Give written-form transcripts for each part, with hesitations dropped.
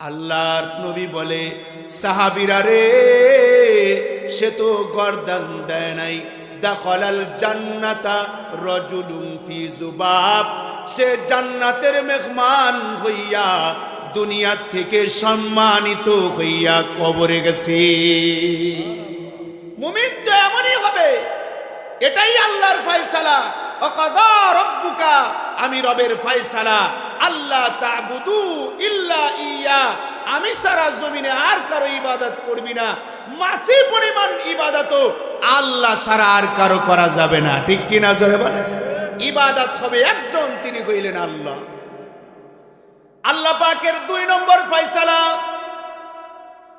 আল্লাহর নবী বলে, সাহাবীরা রে, সে তো গর্দান দেয় নাই। দাখালাল জান্নাতা রাজুলুন ফি যুবাব, সে জান্নাতের মেহমান হইয়া দুনিয়া থেকে সম্মানিত হইয়া কবরে গেছে। মুমিন তো এমনই হবে, এটাই আল্লাহর ফয়সালা। ওয়াকাযা রাব্বুকা, আমি রবের ফয়সালা, আল্লাহ তা'বুদু ইল্লা ইয়া, আমি সারা জমিনে আর কারো ইবাদত করবি না। মাসি পরিমাণ ইবাদত আল্লাহ ছাড়া আর কারো করা যাবে না। ঠিক কি না জোরে বলেন? ইবাদত হবে একজন, তিনি হইলেন আল্লাহ। আল্লাহ পাকের 2 নম্বর ফয়সালা,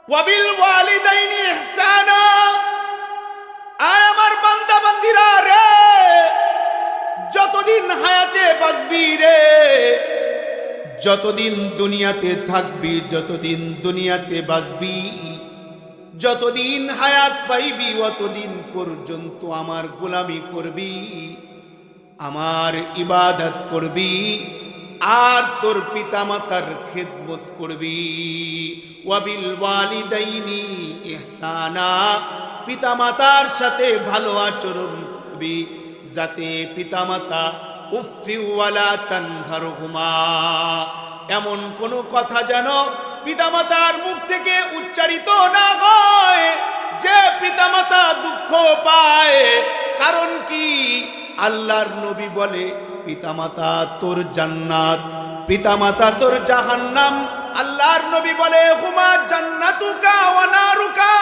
ওয়াবিল ওয়ালিদাইনি ইহসানা। আয় আমার বান্দা বান্দিরা রে, যতদিন হায়াতে বাঁচবি রে, যতদিন দুনিয়াতে থাকবি, যতদিন দুনিয়াতে বাঁচবি, যতদিন হায়াত পাইবি, অতদিন পর্যন্ত আমার গোলামি করবি, আমার ইবাদত করবি, আর তোর পিতামাতার খেদমত করবি। ওয়াবিল ওয়ালিদাইনি ইহসানা, পিতামাতার সাথে ভালো আচরণ করবি, যাতে পিতামাতা উফি ওয়ালা তানহারহুমা, এমন কোনো কথা যেন পিতামাতার মুখ থেকে উচ্চারিত না হয় যে পিতামাতা দুঃখ পায়। কারণ কি? আল্লাহর নবী বলে, পিতামাতা তোর জান্নাত, পিতামাতা তোর জাহান্নাম। আল্লাহর নবী বলে, হুমা জান্নাতুকা ওয়া নারুকা,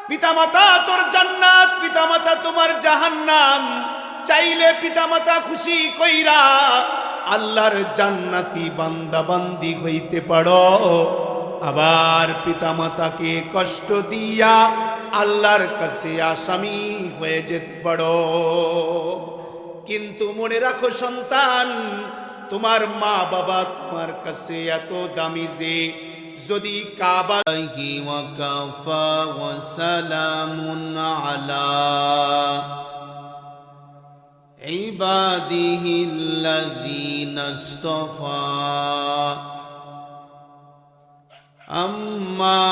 পিতামাতা তোর জান্নাত, পিতামাতা তোমার জাহান্নাম। চাইলে পিতামাতা খুশি কইরা আল্লাহর জান্নাতি বান্দা বান্দি হইতে পারো, আবার পিতামাতাকে কষ্ট দিয়া আল্লাহর কাছে আসামি হয়ে যেতে পারো। কিন্তু মনে রাখো সন্তান, তোমার মা বাবা তোমার কাছে এত দামি যে যদি কাবা ওয়া কাফা ওয়া সালামুন আলা ইবাদিহিল্লাযীনা ইসতাফা, আম্মা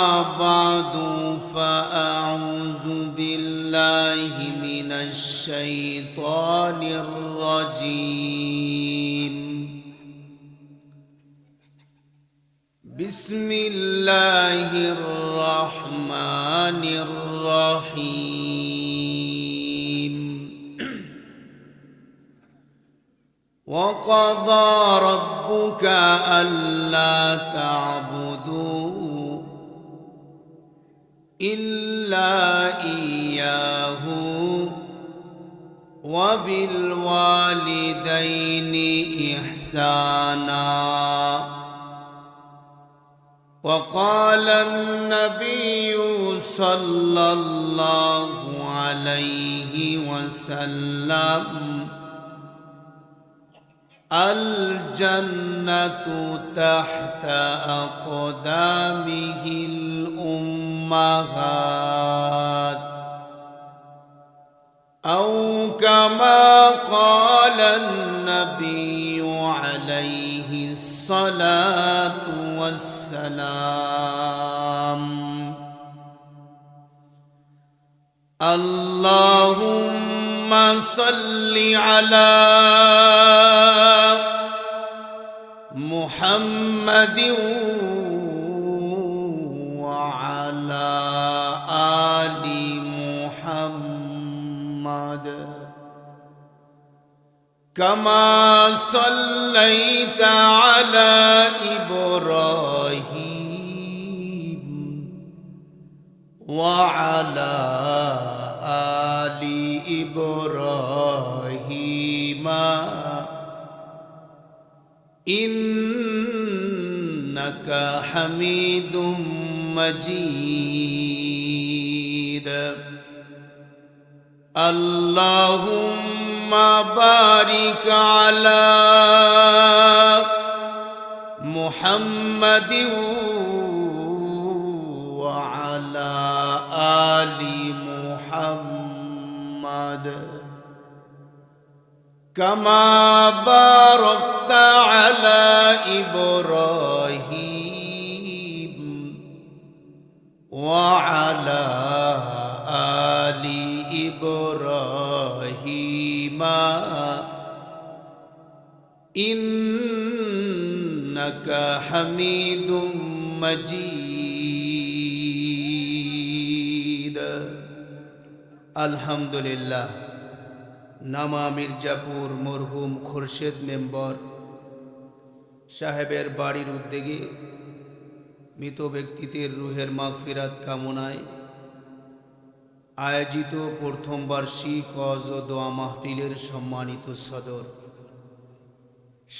বা'দু ফাআউযু বিল্লাহি মিনাশ শাইতানির রাজীম। বিসমিল্লাহির রহমানির রহিম। وقضى ربك ألا تعبدوا إلا إياه وبالوالدين إحسانا. وقال النبي صلى الله عليه وسلم الجنة تحت أقدامه الأمهات، أو كما قال النبي عليه الصلاة والسلام. اللهم صل على محمد وعلى آل محمد كما صليت على إبراهيم وعلى آل إبراهيم إنك حميد مجيد. اللهم بارك على محمد وعلى آل محمد كما باركت على إبراهيم وعلى آل إبراهيم إنك حميد مجيد الحمد لله নামা মির্জাপুর মরহুম খুরশেদ মেম্বার সাহেবের বাড়ির উদ্যোগে মৃত ব্যক্তিদের রুহের মাগফিরাত কামনায় আয়োজিত প্রথম বার্ষিক ওয়াজ ও দোয়া মাহফিলের সম্মানিত সদর,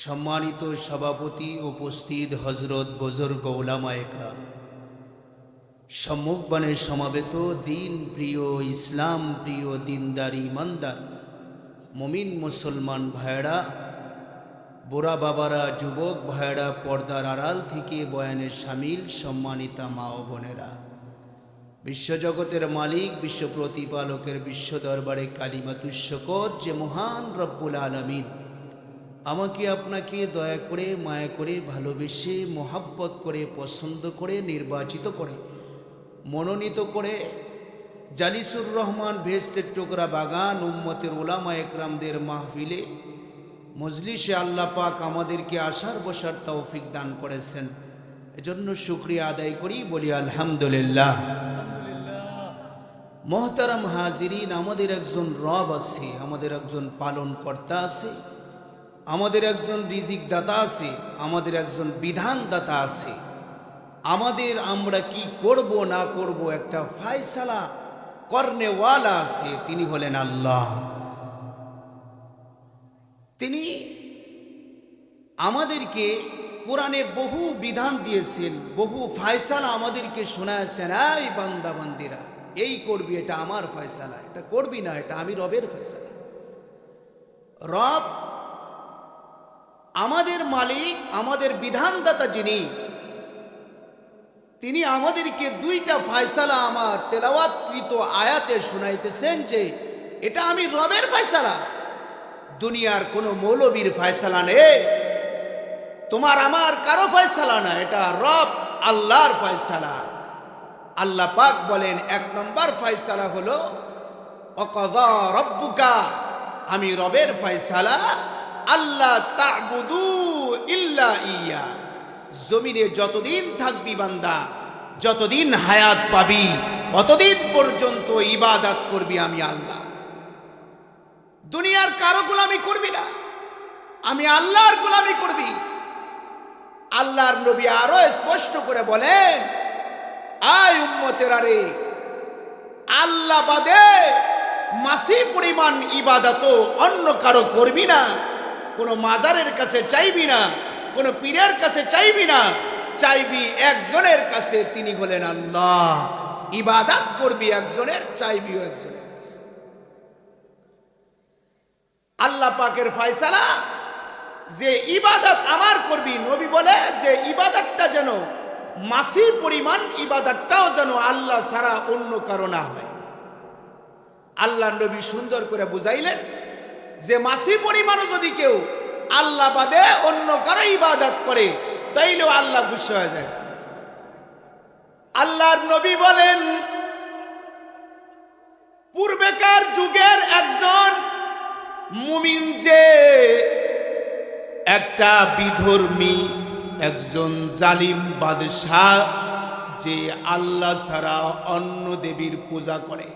সম্মানিত সভাপতি, উপস্থিত হজরত বুজুর্গ উলামা একরাম, সম্মুখবাণে সমাবেত দিন প্রিয়, ইসলাম প্রিয়, দিনদার ইমানদার মুমিন মুসলমান ভাইয়েরা, বুড়া বাবারা, যুবক ভাইয়েরা, পর্দার আড়াল থেকে বয়ানে শামিল সম্মানিতা মা ও বোনেরা, বিশ্বজগতের মালিক, বিশ্ব প্রতিপালকের বিশ্ব দরবারে কালিমাতুশ শুকর যে মহান রব্বুল আলামিন আমাকে আপনাকে দয়া করে, মায়া করে, ভালোবেসে, মোহাব্বত করে, পছন্দ করে, নির্বাচিত করে, মনোনীত করে জালিসুর রহমান বেহেশতের টুকরা বাগান উম্মতের উলামা একরামদের মাহফিলে মজলিসে আল্লাহ পাক আমাদেরকে আসার বসার তৌফিক দান করেছেন। এজন্য শুকরিয়া আদায় করি, বলি আলহামদুলিল্লাহ। মোহতারাম হাজিরিন, আমাদের একজন রব আছে, আমাদের একজন পালন কর্তা আছে, আমাদের একজন রিজিক দাতা আছে, আমাদের একজন বিধান দাতা আছে। আমরা কি করব না করব একটা ফায়সালা করনেওয়ালা আছে, তিনি হলেন আল্লাহ। তিনি আমাদেরকে কোরআনে বহু বিধান দিয়েছেন, বহু ফায়সালা আমাদেরকে শোনাচ্ছেন, এই বান্দা বান্দিরা এই করবি, এটা আমার ফয়সালা, এটা করবি না, এটা আমি রবের ফয়সালা। রব আমাদের মালিক, আমাদের বিধানদাতা যিনি, তিনি আমাদেরকে দুইটা ফয়সালা আমার তেলাওয়াতকৃত আয়াতে শোনাইতেছেন যে এটা আমি রবের ফয়সালা, দুনিয়ার কোনো মৌলবীর ফয়সালা নেই, তোমার আমার কারো ফয়সালা না, এটা রব আল্লাহর ফয়সালা। আল্লাহ পাক বলেন, এক নম্বর ফয়সালা হলো ওয়াকাযা রাব্বুকা, আমি রবের ফয়সালা আল্লাহ তা'বুদু ইল্লা ইয়া, জমিনে যতদিন থাকবি বান্দা, যতদিন হায়াত পাবি, ততদিন পর্যন্ত ইবাদত করবি আমি আল্লাহ, দুনিয়ার কারো গোলামি করবি না, আমি আল্লাহর গোলামি করবি। আল্লাহর নবী আরো স্পষ্ট করে বলেন, আয় উম্মতেরা রে, আল্লাহ বাদে মাসি পরিমাণ ইবাদত অন্য কারো করবি না, কোনো মাজারের কাছে চাইবি না, কোনো পীরের কাছে চাইবি না, চাইবি একজনের কাছে, তিনি হলেন আল্লাহ। ইবাদত করবি একজনের, চাইবিও একজনের কাছে। আল্লাহ পাকের ফয়সালা যে ইবাদত আমার করবি, নবী বলে যে ইবাদতটা যেন মাসি পরিমাণ, ইবাদতটাও যেন আল্লাহ ছাড়া অন্য কারো না হয়। আল্লাহ নবী সুন্দর করে বুঝাইলেন যে মাসি পরিমাণও যদি কেউ আল্লাহ বাদে অন্য কারো ইবাদত করে তাইলেও আল্লাহ গুসা হয়ে যায়। আল্লাহর নবী বলেন, পূর্বেকার যুগের একজন মুমিন যে একটা বিধর্মী, একজন জালিম বাদশাহ যে আল্লাহ ছাড়া অন্য দেবীর পূজা করে,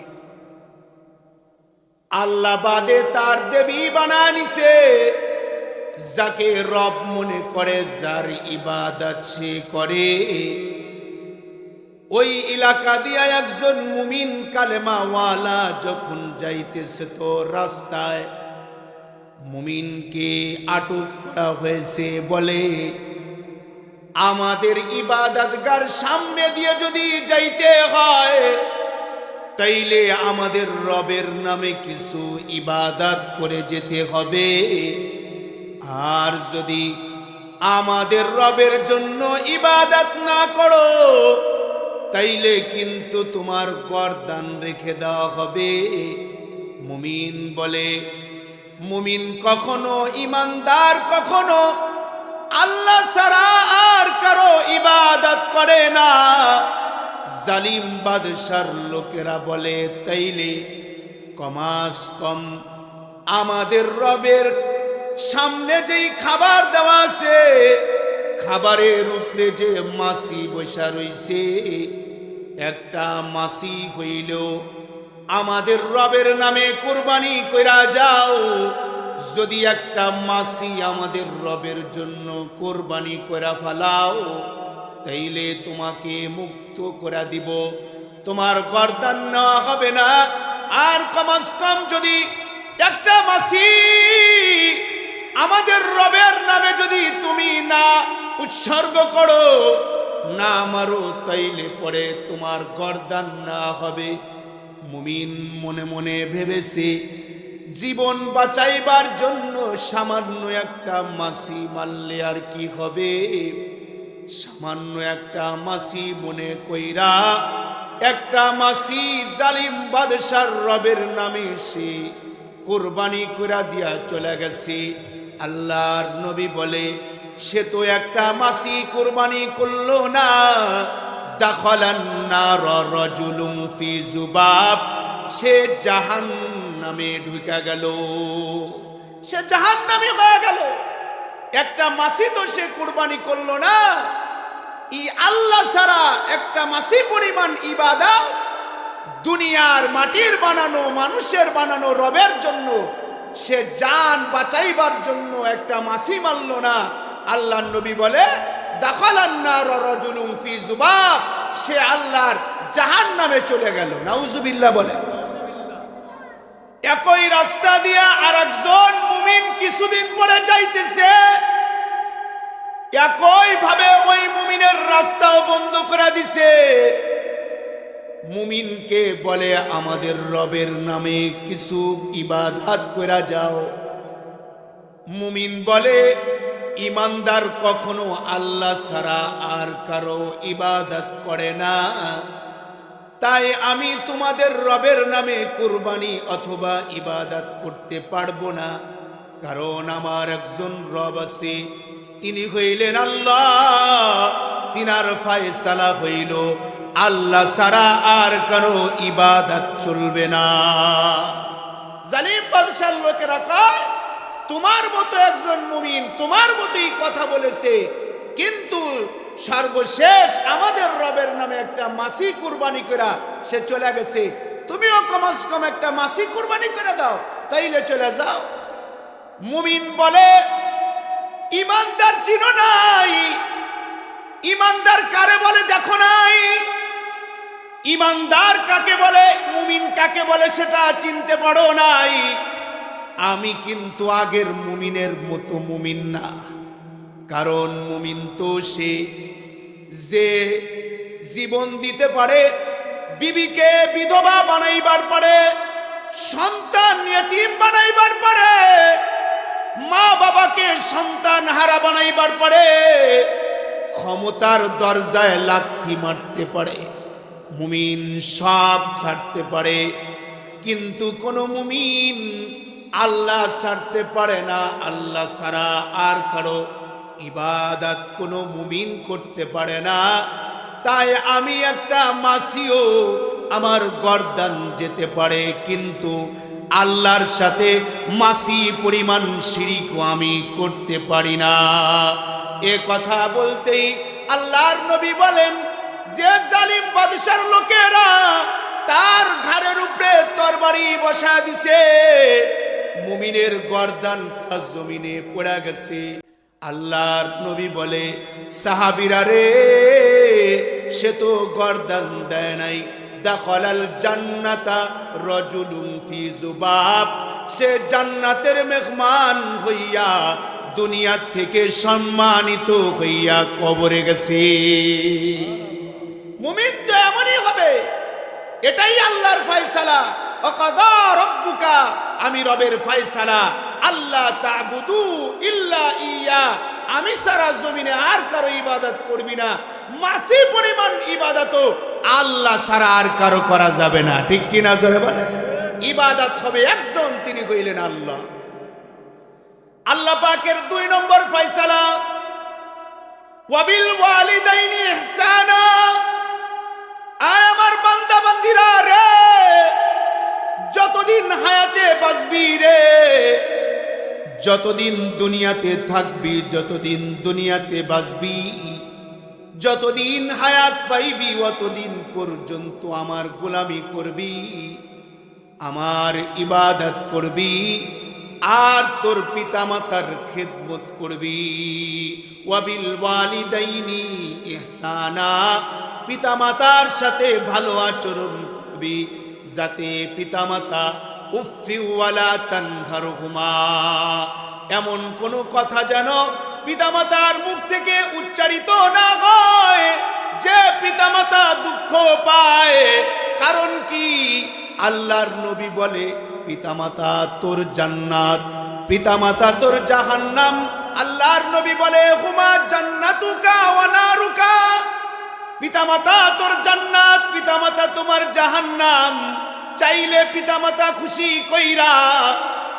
আল্লাহ বাদে তার দেবী বানায় নিছে, যাকে রব মনে করে, যার ইবাদত সে করে। ওই এলাকা দিয়া একজন মুমিন কালেমাওয়ালা যখন যাইতেছে, তো রাস্তায় মুমিনকে আটক করা হয়েছে, বলে আমাদের ইবাদতগার সামনে দিয়ে যদি যাইতে হয় তাইলে আমাদের রবের নামে কিছু ইবাদত করে যেতে হবে, আর যদি আমাদের রবের জন্য ইবাদত না করো তাইলে কিন্তু তোমার গর্দান রেখে দেওয়া হবে। মুমিন বলে, মুমিন কখনো, ইমানদার কখনো আল্লাহ ছাড়া আর কারো ইবাদত করে না, জালিম বাদশার লোকেরা বলে, তাইলে কমাস কম আমাদের রবের সামনে যেই খাবার দেওয়া আছে, খাবারের উপরে যে মাছি বসা রইছে, একটা মাছি হইল আমাদের রবের নামে কুরবানি কইরা যাও। যদি একটা মাছি আমাদের রবের জন্য কুরবানি কইরা ফেলাও, তাইলে তোমাকে মুক্ত করে দিব, তোমার গর্দান নেওয়া হবে না। আর কমাস কম যদি একটা মাছি আমাদের রবের নামে যদি তুমি না উৎসর্গ করো, না মারো, তাইলে পরে তোমার গর্দান না হবে। মুমিন মনে মনে ভেবেছে, জীবন বাঁচাইবার জন্য সামান্য একটা মাছি মারলে আর কি হবে। সামান্য একটা মাছি মনে কইরা একটা মাছি জালিম বাদশার রবের নামে সে কুরবানি কইরা দিয়া চলে গেছে। আল্লাহর নবী বলে, সে তো একটা মাছি কুরবানি করলো না। দাখালান নার রাজুলুন ফি যুবাব, সে জাহান্নামে ঢুকে গেল, সে জাহান্নামী হয়ে গেল। একটা মাছি তো সে কুরবানি করলো না। ই আল্লাহ ছাড়া একটা মাছি পরিমাণ ইবাদত দুনিয়ার মাটির বানানো মানুষের বানানো রবের জন্য সে জান বাঁচাইবার জন্য একটা মাছি মারল না। আল্লাহর নবী বলে, দাখালান নার রাজুলুন ফি যুবাব, সে আল্লাহর জাহান্নামে চলে গেল। নাউজুবিল্লাহ বলে। একই রাস্তা দিয়া আরেকজন মুমিন কিছুদিন পরে যাইতেছে, একই ভাবে ওই মুমিনের রাস্তাও বন্ধ করে দিছে। মুমিনকে বলে, আমাদের রবের নামে কিছু ইবাদত করা যাও। মুমিন বলে, ইমানদার কখনো আল্লাহ ছাড়া আর কারো ইবাদত করে না, তাই আমি তোমাদের রবের নামে কুরবানি অথবা ইবাদত করতে পারবো না। কারণ আমার একজন রব আছে, তিনি হইলেন আল্লাহ। তিনার ফায়সালা হইল আল্লাহ ছাড়া আর কারো ইবাদত চলবে না। জালিম বাদশার লোকেরা কয়, তোমার মতো একজন মুমিন তোমার মতোই কথা বলেছে, কিন্তু সর্বশেষ আমাদের রবের নামে একটা মাছি কুরবানি করা সে চলে গেছে। তুমিও কমস কম একটা মাছি কুরবানি করে দাও, তাইলে চলে যাও। মুমিন বলে, ইমানদার চিনো নাই? ইমানদার কারে বলে দেখো নাই? ইমানদার কাকে বলে, মুমিন কাকে বলে সেটা চিনতে পারো নাই? আমি কিন্তু আগের মুমিনের মতো মুমিন না। কারণ মুমিন তো সে যে জীবন দিতে পারে, বিবিকে বিধবা বানাইবার পারে, সন্তান ইয়তীম বানাইবার পারে, মা বাবাকে সন্তান হারা বানাইবার পারে, ক্ষমতার দরজায় লাথি মারতে পারে। মুমিন সব ছাড়তে পারে, কিন্তু কোন মুমিন আল্লাহ ছাড়তে পারে না। আল্লাহ ছাড়া আর কারো ইবাদত কোনো মুমিন করতে পারে না। তাই আমি একটা মাছিও আমার গর্দান যেতে পারে, কিন্তু আল্লাহর সাথে মাছি পরিমাণ শিরিকও আমি করতে পারি না। এ কথা বলতেই আল্লাহর নবী বলেন, যে জালিম বাদশার লোকেরা তার ঘাড়ের উপরে তরবারি বসা দিছে, মুমিনের গর্দান জমিনে পড়ে গেছে। আল্লাহর নবী বলে, সাহাবীরা রে, সে তো গর্দান দেয় নাই। দাখালাল জান্নাতা রাজুলুন ফি যুবাব, সে জান্নাতের মেহমান হইয়া দুনিয়া থেকে সম্মানিত হইয়া কবরে গেছে। মুমিন তো এমনই হবে, এটাই আল্লাহর ফয়সালা। ওয়াকাযা রাব্বুকা, আমি রবের ফয়সালা, আল্লাহ তা'বুদু ইল্লা ইয়া, আমি সারা জমিনে আর কারো ইবাদত করবি না। মাসি পরিমাণ ইবাদত আল্লাহ ছাড়া আর কারো করা যাবে না। ঠিক কি না জোরে বলেন? ইবাদত হবে একজন, তিনি হইলেন আল্লাহ। আল্লাহ পাকের 2 নম্বর ফয়সালা, ওয়াবিল ওয়ালিদাইনি ইহসানা, যতদিন দুনিয়াতে থাকবি, যতদিন দুনিয়াতে বাঁচবি, যতদিন হায়াত পাইবি, অতদিন পর্যন্ত আমার গোলামি করবি, আমার ইবাদত করবি, আর তোর পিতামাতার খেদমত করবি। ওয়াবিল ওয়ালিদাইনি ইহসানা, পিতামাতার সাথে ভালো আচরণ করবি, যাতে পিতামাতা উফি ওয়ালা তানহারহুমা, এমন কোনো কথা যেন পিতামাতার মুখ থেকে উচ্চারিত না হয় যে পিতামাতা দুঃখ পায়। কারণ কি? আল্লাহর নবী বলে পিতামাতা তোর জান্নাত, পিতামাতা তোর জাহান্নাম। আল্লাহর নবী বলে হুমা জান্নাতুকা ওয়া নারুকা, পিতামাতা তোর জান্নাত, পিতামাতা তোমার জাহান্নাম। চাইলে পিতামাতা খুশি কইরা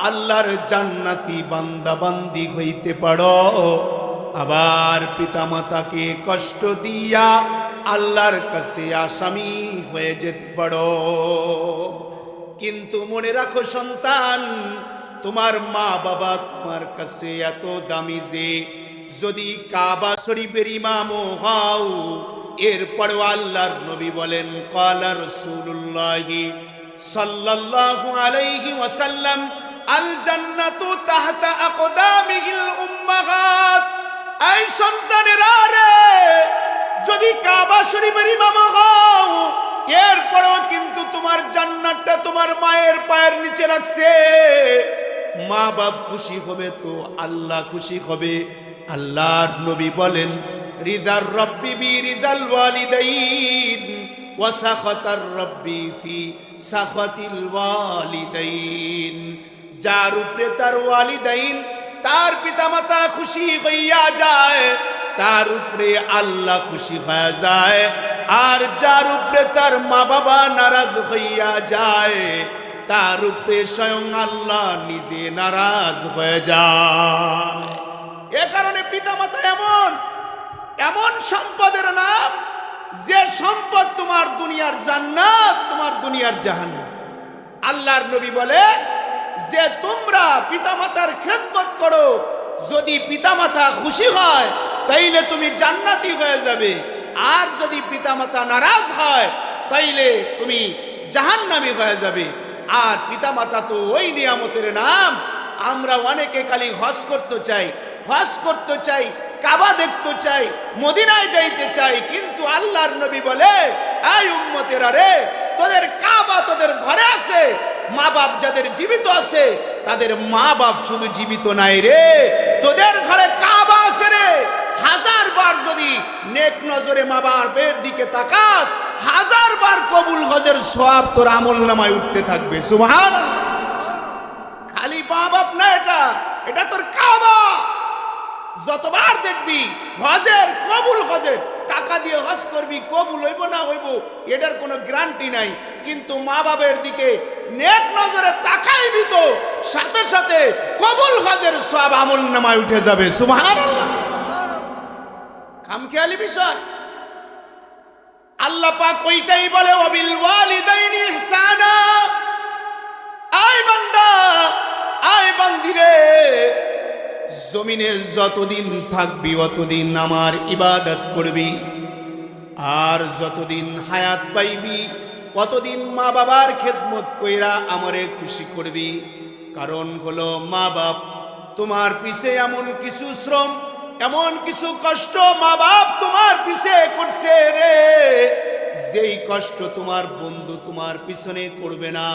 আল্লাহর জান্নাতি বান্দা বান্দি হইতে পারো, আবার পিতামাতাকে কষ্ট দিয়া আল্লাহর কাছে আসামি হয়ে যেতে পারো। কিন্তু মনে রাখো সন্তান, তোমার মা বাবা তোমার কাছে এত দামি যে যদি কাবা শরীফের ইমামও হও, এরপরও আল্লাহর নবী বলেন ক্বালা রাসূলুল্লাহ সাল্লাল্লাহু আলাইহি ওয়াসাল্লাম আল জান্নাতু তাহতা আকদামিহিল উম্মাহাত। এই সন্তানেরা রে, যদি কাবা শরীফের ইমাম হও, এরপরও কিন্তু তোমার জান্নাতটা তোমার মায়ের পায়ের নিচে রাখছে। মা বাপ খুশি হবে তো আল্লাহ খুশি হবে। আল্লাহর নবী বলেন রিদার রব্বি বি রিজাল ওয়ালিদাইন ওয়া সাখাতার রব্বি ফি সাখাতিল ওয়ালিদাইন। যার উপরে তার ওয়ালিদাইন, তার পিতামাতা খুশি হইয়া যায়, তার উপরে আল্লাহ খুশি হয়ে যায়। আর যার উপরে তার মা বাবা নারাজ হইয়া যায়, তার উপরে স্বয়ং আল্লাহ নিজে নারাজ হয়ে যায়। এ কারণে পিতামাতা এমন এমন সম্পদের নাম, যে সম্পদ তোমার দুনিয়ার জান্নাত, তোমার দুনিয়ার জাহান্নাম। আল্লাহর নবী বলে যে তোমরা পিতামাতার খেদমত করো, যদি পিতামাতা খুশি হয় তাইলে তুমি জান্নাতি হয়ে যাবে, আর যদি পিতামাতা নারাজ হয় তাইলে তুমি জাহান্নামী হয়ে যাবে। আর পিতামাতা তো ওই নিয়ামতের নাম। আমরা অনেকে খালি হজ করতে চাই, হজ করতে চাই, কাবা দেখতে চাই, মদিনায় যাইতে চাই, কিন্তু আল্লাহর নবী বলে এই উম্মতেরা রে, তোদের কাবা তোদের ঘরে আছে, মা বাপ যাদের জীবিত আছে তাদের মা বাপ শুধু জীবিত নাই রে, তোদের ঘরে কাবা আছে রে। 1000 বার যদি নেক নজরে মা বাপের দিকে তাকাস, 1000 বার কবুল হজের সওয়াব তোর আমলনামায় উঠতে থাকবে। সুবহানাল্লাহ। খালি মা বাপ না, এটা তোর কাবা। যতবার দেখবি হজের কবুল, হজের টাকা দিয়ে হজ করবি, কবুল হইব না হইব এটার কোনো গ্যারান্টি নাই, কিন্তু মা বাবার দিকে নেক নজরে তাকাইবি তো সাথে সাথে কবুল হজের সব আমলনামায় উঠে যাবে। সুবহানাল্লাহ। খামখেয়ালি বিষয়। আল্লাহ পাক ওইটাই বলে ওয়াবিল ওয়ালিদাইনি ইহসানা। আয় বান্দা, আয় বান্দিরে, জমিনে যতদিন থাকবি অতদিন আমার ইবাদত করবি, আর যতদিন হায়াত পাইবি অতদিন মা বাবার খেদমত কইরা আমারে খুশি করবি। কারণ হলো মা বাপ তোমার পিছে এমন কিছু শ্রম, এমন কিছু কষ্ট মা বাপ তোমার পিছে করছে রে, যেই কষ্ট তোমার বন্ধু তোমার পিছনে করবে না,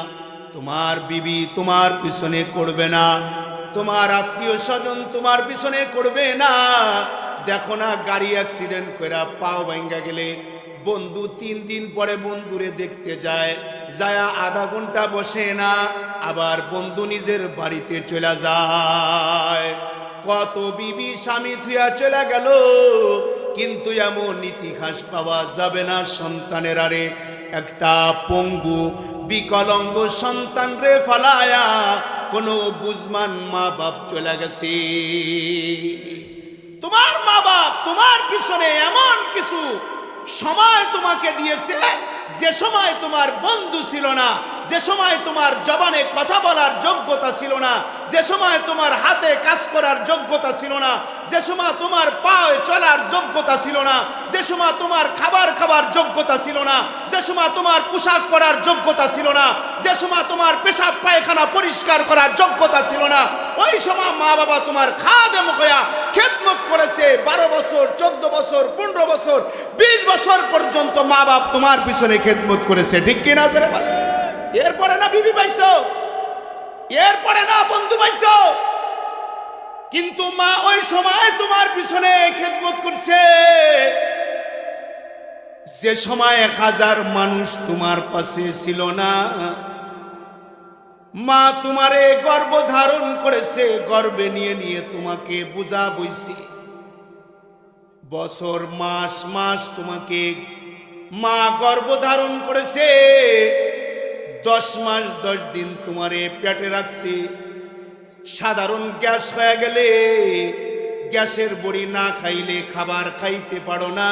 তোমার বিবি তোমার পিছনে করবে না, তোমার আত্মীয় স্বজন তোমার পিছনে করবে না। দেখো না, গাড়ি অ্যাক্সিডেন্ট করে পাও ভাঙ্গা গেলে বন্ধু 3 দিন পরে বন্ধুরে দেখতে যায়, যায় আধা ঘন্টা বসে না, আবার বন্ধু নিজের বাড়িতে চলে যায়। কত বিবি স্বামী থুয়া চলে গেল, কিন্তু এমন ইতিহাস পাওয়া যাবে না সন্তানের আরে একটা পঙ্গু বিকলাঙ্গ সন্তান রে ফালায়া কোনো বুঝমান মা বাপ চলে গেছে। তোমার মা বাপ তোমার পিছনে এমন কিছু সময় তোমাকে দিয়েছে যে সময় তোমার বন্ধু ছিল না, যে সময় তোমার জবানে কথা বলার যোগ্যতা ছিল না, যে সময় তোমার হাতে কাজ করার যোগ্যতা ছিল না, যে সময় তোমার পায়ে চলার যোগ্যতা ছিল না, যে সময় তোমার খাবার খাবার যোগ্যতা ছিল না, যে সময় তোমার পোশাক পরার যোগ্যতা ছিল না, যে সময় তোমার পেশাব পায়খানা পরিষ্কার করার যোগ্যতা ছিল না, ওই সময় মা বাবা তোমার খাদেম হইয়া খেদমত করেছে। 12 বছর, 14 বছর, 15 বছর, 20 বছর পর্যন্ত মা বাপ তোমার পিছনে খেদমত করেছে, ঠিক কিনা জোরে বল। এরপরে না বিবি পাইছো, এরপরে না বন্ধু পাইছো, কিন্তু মা ওই সময় তোমার পিছনে খেদমত করছে যে সময় 1000 মানুষ তোমার পাশে ছিল না। মা তোমারে গর্ভ ধারণ করেছে, গর্ভে নিয়ে নিয়ে তোমাকে বোঝা বইছে। বছর মাস মাস তোমাকে মা গর্ভ ধারণ করেছে। 10 মাস 10 দিন তোমারে পেটে রাখছে। সাধারণ গ্যাস হয়ে গেলে, গ্যাসের বড়ি না খাইলে খাবার খাইতে পারো না,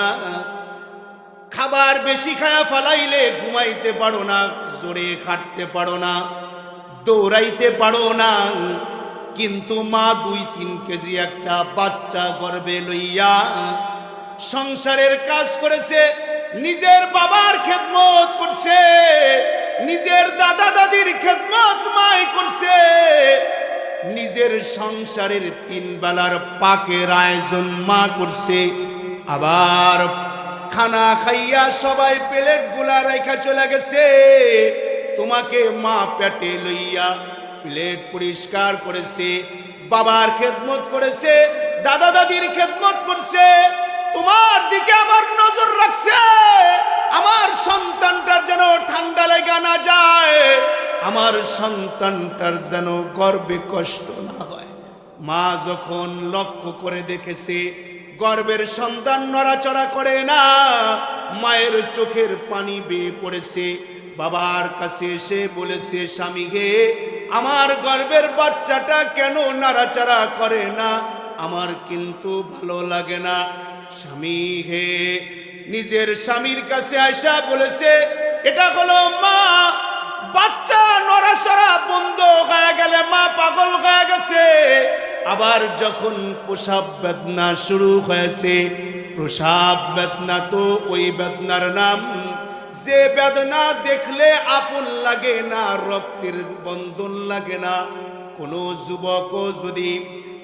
খাবার বেশি খায়া ফালাইলে ঘুমাইতে পারো না, জোরে খাটতে পারো না, দৌড়াইতে পারো না। কিন্তু মা 2-3 কেজি একটা বাচ্চা গর্ভে লইয়া সংসারের কাজ করেছে, নিজের বাবার খেদমত করছে, নিজের দাদা দাদির খেদমত মাই করছে, নিজের সংসারের 3 বেলার পাকের আয়োজন মা করছে। আবার খানা খাইয়া সবাই প্লেট গুলা রেখা চলে গেছে। তোমাকে মা পেটে লইয়া প্লেট পরিষ্কার করেছে, বাবার খেদমত করেছে, দাদা দাদির খেদমত করছে, তোমার দিকে আবার নজর রাখছে। আমার সন্তানটার যেন ঠান্ডা লেগে না যায়, আমার সন্তানটার যেন গর্ভে কষ্ট না হয়। মা যখন লক্ষ্য করে দেখেছে গর্ভের সন্তান নড়াচড়া করে না, মায়ের চোখের পানি বেয়ে পড়েছে। বাবার কাছে এসে বলেছে, স্বামী হে, আমার গর্ভের বাচ্চাটা কেন নাড়াচাড়া করে না, আমার কিন্তু ভালো লাগে না। স্বামী হে নিজের স্বামীর কাছে আয়সা বলেছে, এটা হলো মা, বাচ্চা নড়াচড়া বন্ধ হয়ে গেলে মা পাগল হয়ে গেছে। আবার যখন প্রসাব বেদনা শুরু হয়েছে, প্রসাব বেদনা তো ওই বেদনার নাম যে বেদনা দেখলে আপন লাগে না, রক্তের বন্ধন লাগে না। কোনো যুবকও যদি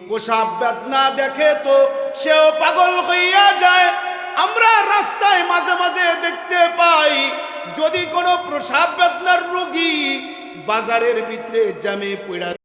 প্রসাব বেদনা দেখে তো সেও পাগল হইয়া যায়। আমরা রাস্তায় মাঝে মাঝে দেখতে পাই, যদি কোনো প্রসাব বেদনার রোগী বাজারের ভিতরে জ্যামে পড়া